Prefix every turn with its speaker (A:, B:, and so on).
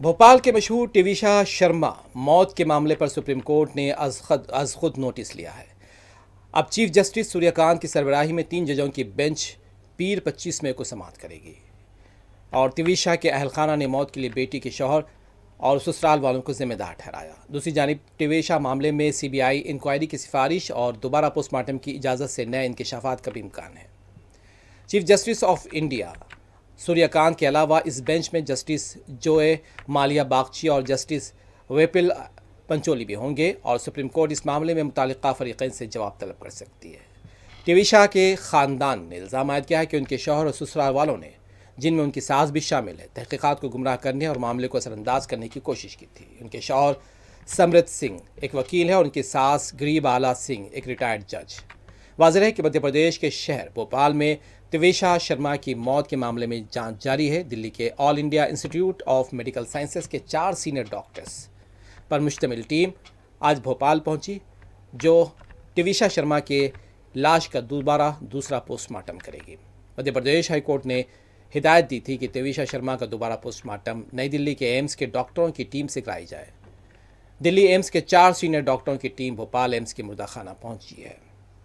A: भोपाल के मशहूर टीवीशा शर्मा मौत के मामले पर सुप्रीम कोर्ट ने अज खुद नोटिस लिया है। अब चीफ जस्टिस सूर्यकांत की सरबराही में 3 जजों की बेंच पीर 25 मई को समाअत करेगी और टीवीशा के अहलखाना ने मौत के लिए बेटी के शौहर और ससुराल वालों को जिम्मेदार ठहराया। दूसरी जानिब टीवीशा मामले में सीबीआई इंक्वायरी की सिफारिश और दोबारा पोस्टमार्टम की इजाज़त से नए इंकशाफात का भी इम्कान है। Chief justice of India Suryakant के अलावा इस बेंच में जस्टिस जोए मालिया बागची और जस्टिस वेपिल पंचोली भी होंगे और सुप्रीम कोर्ट इस मामले में मुतालिका फरीक़ैन से जवाब तलब कर सकती है। टीवीशा के ख़ानदान ने इल्ज़ाम आयद किया है कि उनके शौहर और ससुराल वालों ने, जिनमें उनकी सास भी शामिल है, तहकीक़ात को गुमराह करने और मामले को असरअंदाज करने की कोशिश की थी। उनके शौहर समृत सिंह एक वकील है और उनकी सास गरीब आला सिंह एक रिटायर्ड जज। वाज़ेह है कि मध्य प्रदेश के शहर भोपाल में टीवीशा शर्मा की मौत के मामले में जांच जारी है। दिल्ली के all India institute of medical sciences के 4 सीनियर डॉक्टर्स पर मुश्तमिल टीम आज भोपाल पहुंची, जो टीवीशा शर्मा के लाश का दूसरा पोस्टमार्टम करेगी। मध्य प्रदेश हाई कोर्ट ने हिदायत दी थी कि टीवीशा शर्मा का दोबारा पोस्टमार्टम नई दिल्ली के एम्स के डॉक्टरों की टीम से कराई जाए। दिल्ली एम्स के 4 सीनियर डॉक्टरों की टीम भोपाल एम्स के मुर्दा खाना पहुंची है।